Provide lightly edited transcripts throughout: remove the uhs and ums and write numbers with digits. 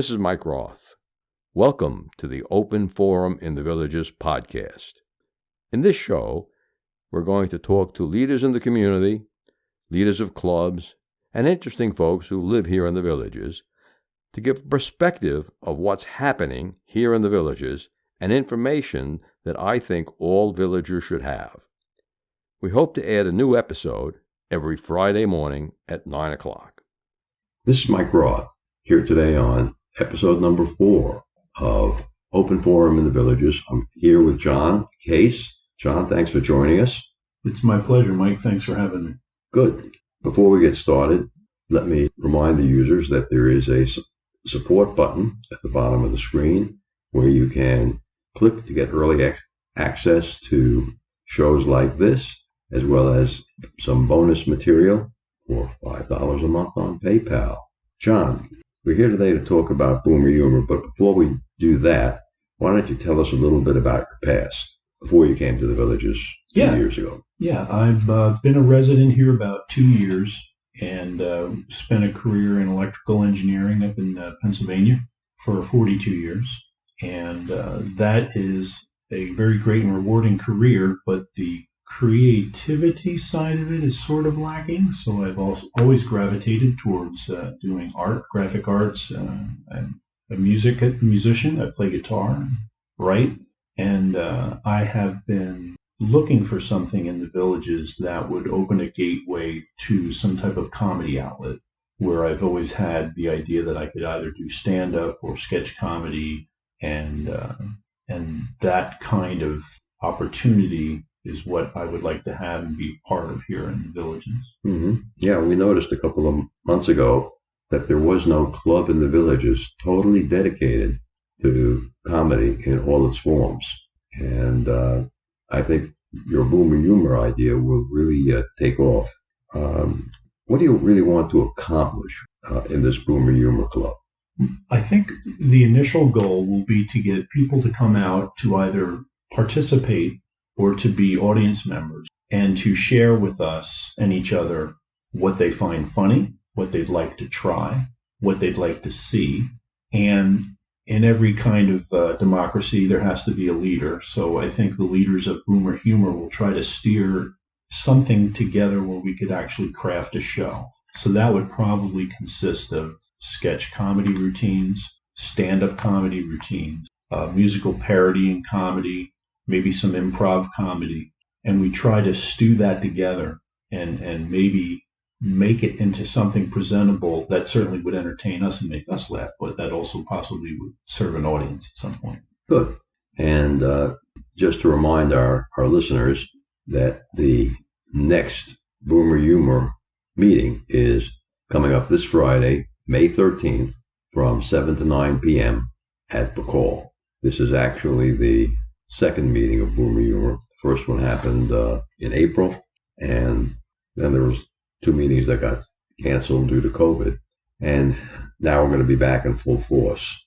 This is Mike Roth. Welcome to the Open Forum in the Villages podcast. In this show, we're going to talk to leaders in the community, leaders of clubs, and interesting folks who live here in the villages to give a perspective of what's happening here in the villages and information that I think all villagers should have. We hope to add a new episode every Friday morning at 9 o'clock. This is Mike Roth, here today on episode number 4 of Open Forum in the Villages. I'm here with John Kase. John, thanks for joining us. It's my pleasure, Mike. Thanks for having me. Good. Before we get started, let me remind the users that there is a support button at the bottom of the screen where you can click to get early access to shows like this, as well as some bonus material for $5 a month on PayPal. John, we're here today to talk about Bomor Humor, but before we do that, why don't you tell us a little bit about your past before you came to the villages 2 years ago? Yeah, I've been a resident here about 2 years and spent a career in electrical engineering up in Pennsylvania for 42 years. And that is a very great and rewarding career, but the creativity side of it is sort of lacking. So I've always gravitated towards doing art, graphic arts. I'm a musician. I play guitar and write. And I have been looking for something in the villages that would open a gateway to some type of comedy outlet, where I've always had the idea that I could either do stand-up or sketch comedy, and that kind of opportunity is what I would like to have and be part of here in the villages. Mm-hmm. Yeah, we noticed a couple of months ago that there was no club in the villages totally dedicated to comedy in all its forms. And I think your Bomor Humor idea will really take off. What do you really want to accomplish in this Bomor Humor Club? I think the initial goal will be to get people to come out to either participate or to be audience members and to share with us and each other what they find funny, what they'd like to try, what they'd like to see. And in every kind of democracy, there has to be a leader. So I think the leaders of Bomor Humor will try to steer something together where we could actually craft a show. So that would probably consist of sketch comedy routines, stand-up comedy routines, musical parody and comedy, maybe some improv comedy. And we try to stew that together and maybe make it into something presentable that certainly would entertain us and make us laugh, but that also possibly would serve an audience at some point. Good. And just to remind our listeners that the next Bomor Humor meeting is coming up this Friday, May 13th, from 7 to 9 p.m. at Bacall. This is actually the second meeting of Bomor Humor. The first one happened in April, and then there was 2 meetings that got canceled due to COVID. And now we're going to be back in full force.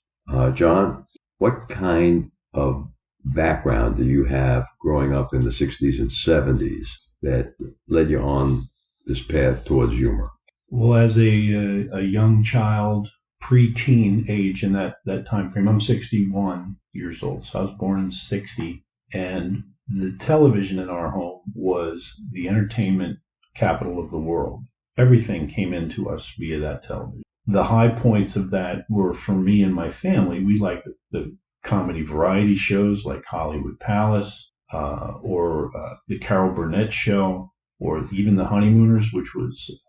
John, what kind of background do you have growing up in the 60s and 70s that led you on this path towards humor? Well, as a young child, pre-teen age in that time frame, I'm 61 years old, so I was born in 60, and the television in our home was the entertainment capital of the world. Everything came into us via that television. The high points of that were, for me and my family, we liked the comedy variety shows like Hollywood Palace, or the Carol Burnett Show, or even The Honeymooners, which was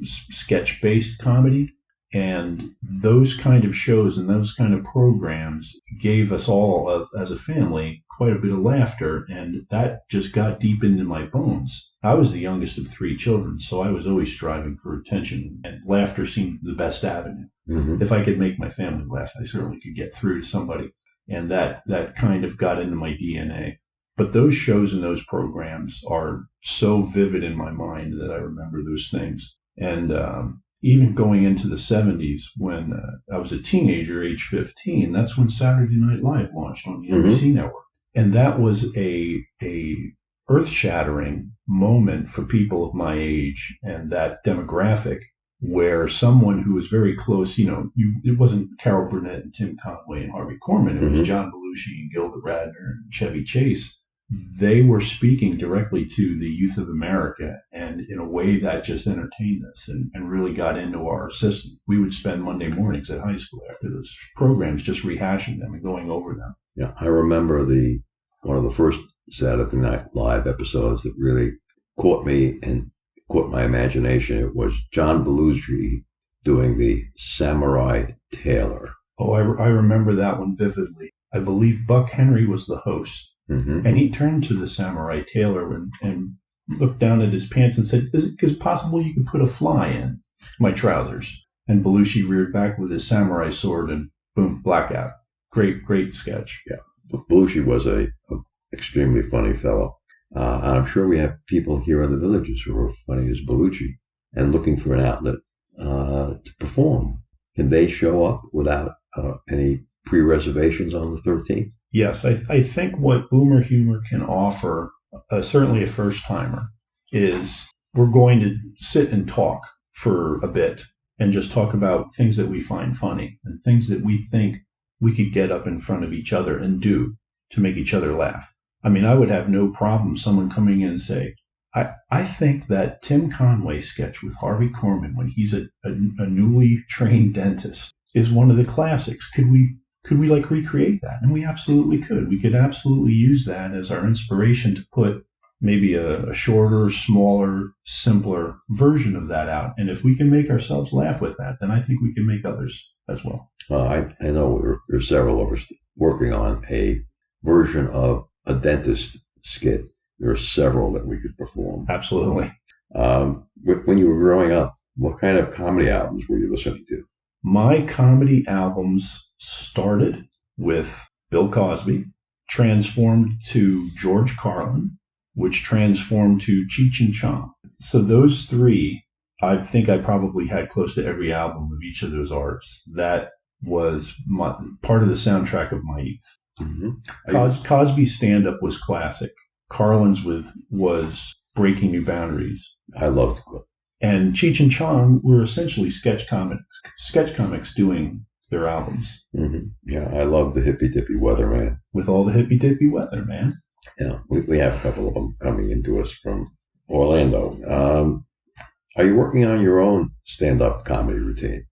sketch-based comedy. And those kind of shows and those kind of programs gave us all, as a family, quite a bit of laughter, and that just got deep into my bones. I was the youngest of 3 children, so I was always striving for attention, and laughter seemed the best avenue. Mm-hmm. If I could make my family laugh, I certainly could get through to somebody, and that kind of got into my DNA. But those shows and those programs are so vivid in my mind that I remember those things. And even going into the 70s, when I was a teenager, age 15, that's when Saturday Night Live launched on the NBC network. And that was a earth-shattering moment for people of my age and that demographic, where someone who was very close, it wasn't Carol Burnett and Tim Conway and Harvey Korman. It was John Belushi and Gilda Radner and Chevy Chase. They were speaking directly to the youth of America, and in a way that just entertained us and really got into our system. We would spend Monday mornings at high school after those programs just rehashing them and going over them. Yeah, I remember one of the first Saturday Night Live episodes that really caught me and caught my imagination. It was John Belushi doing the Samurai Tailor. Oh, I remember that one vividly. I believe Buck Henry was the host. Mm-hmm. And he turned to the Samurai Tailor and looked down at his pants and said, "Is it possible you could put a fly in my trousers?" And Belushi reared back with his samurai sword and boom, blackout. Great sketch. Yeah, Belushi was a extremely funny fellow. And I'm sure we have people here in the Villages who are funny as Belushi and looking for an outlet to perform. Can they show up without any pre-reservations on the 13th? Yes, I think what Bomor Humor can offer, certainly a first-timer, is we're going to sit and talk for a bit and just talk about things that we find funny and things that we think we could get up in front of each other and do to make each other laugh. I mean, I would have no problem someone coming in and say, I think that Tim Conway sketch with Harvey Korman when he's a newly trained dentist is one of the classics. Could we like recreate that? And we absolutely could. We could absolutely use that as our inspiration to put maybe a shorter, smaller, simpler version of that out. And if we can make ourselves laugh with that, then I think we can make others as well. I know there's several of us working on a version of a dentist skit. There are several that we could perform. Absolutely. When you were growing up, what kind of comedy albums were you listening to? My comedy albums started with Bill Cosby, transformed to George Carlin, which transformed to Cheech and Chong. So those three, I think I probably had close to every album of each of those artists. That was part of the soundtrack of my youth. Mm-hmm. Cosby's stand-up was classic. Carlin's was Breaking New Boundaries. I loved it. And Cheech and Chong were essentially sketch comics doing their albums. Mm-hmm. Yeah, I love the Hippy Dippy Weatherman. With all the Hippy Dippy Weatherman. Yeah, we have a couple of them coming into us from Orlando. Are you working on your own stand-up comedy routine?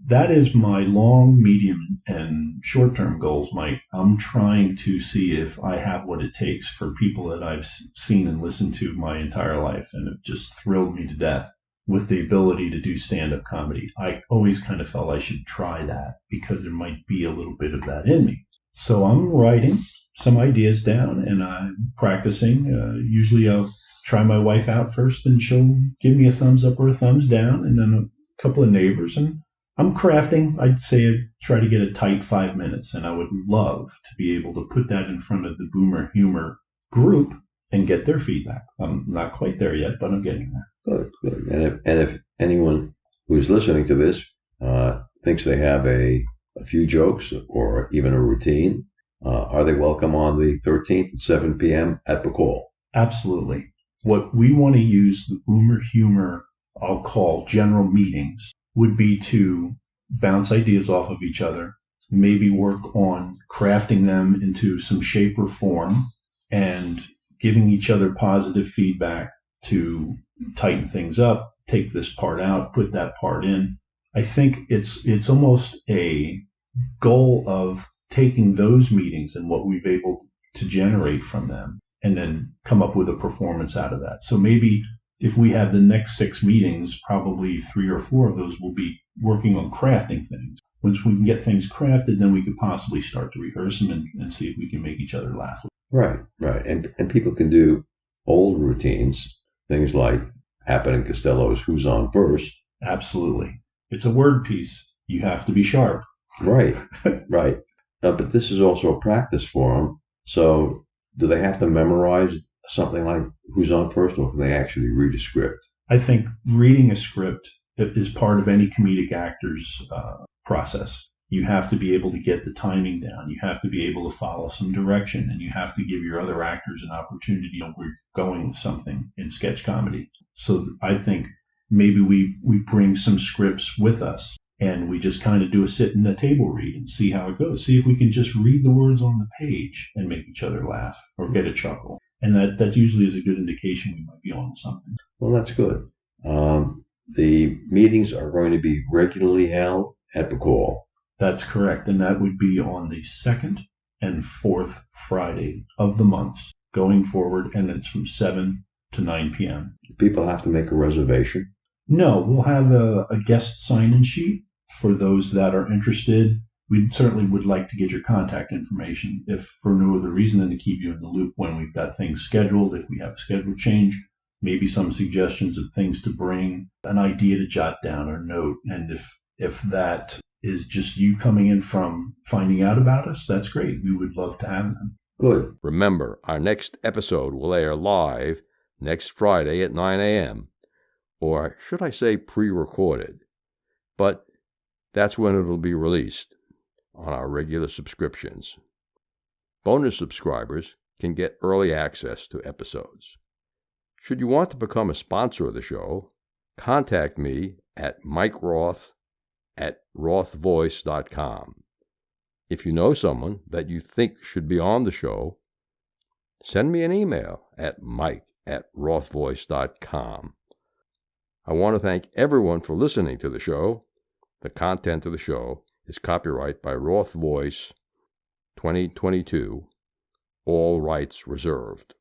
That is my long, medium, and short-term goals, Mike. I'm trying to see if I have what it takes for people that I've seen and listened to my entire life, and it just thrilled me to death with the ability to do stand-up comedy. I always kind of felt I should try that because there might be a little bit of that in me. So I'm writing some ideas down and I'm practicing. Usually I'll try my wife out first and she'll give me a thumbs up or a thumbs down, and then a couple of neighbors. And I'm crafting. I'd say I try to get a tight 5 minutes, and I would love to be able to put that in front of the Bomor Humor group and get their feedback. I'm not quite there yet, but I'm getting there. Good. And if anyone who's listening to this thinks they have a few jokes or even a routine, are they welcome on the 13th at 7 p.m. at Bacall? Absolutely. What we want to use the Bomor Humor, I'll call general meetings, would be to bounce ideas off of each other, maybe work on crafting them into some shape or form, and giving each other positive feedback to tighten things up, take this part out, put that part in. I think it's almost a goal of taking those meetings and what we've able to generate from them and then come up with a performance out of that. So maybe if we have the next 6 meetings, probably 3 or 4 of those will be working on crafting things. Once we can get things crafted, then we could possibly start to rehearse them and see if we can make each other laugh. Right. And people can do old routines, things like Abbott and Costello's Who's On First. Absolutely. It's a word piece. You have to be sharp. Right. But this is also a practice for them. So do they have to memorize something like Who's On First, or can they actually read a script? I think reading a script is part of any comedic actor's process. You have to be able to get the timing down. You have to be able to follow some direction, and you have to give your other actors an opportunity. We're going with something in sketch comedy. So I think maybe we bring some scripts with us and we just kind of do a sit and a table read and see how it goes. See if we can just read the words on the page and make each other laugh or get a chuckle. And that usually is a good indication we might be on something. Well, that's good. The meetings are going to be regularly held at Bacall. That's correct. And that would be on the second and fourth Friday of the months going forward. And it's from 7 to 9 p.m. People have to make a reservation? No, we'll have a guest sign-in sheet for those that are interested. We certainly would like to get your contact information, if for no other reason than to keep you in the loop when we've got things scheduled, if we have a schedule change, maybe some suggestions of things to bring, an idea to jot down or note. And if that is just you coming in from finding out about us, that's great. We would love to have them. Good. Remember, our next episode will air live next Friday at 9 a.m., or should I say pre-recorded, but that's when it'll be released on our regular subscriptions. Bonus subscribers can get early access to episodes. Should you want to become a sponsor of the show, contact me at mikeroth@rothvoice.com. If you know someone that you think should be on the show, send me an email at mike@rothvoice.com. I want to thank everyone for listening to the show. The content of the show is copyright by Roth Voice 2022, all rights reserved.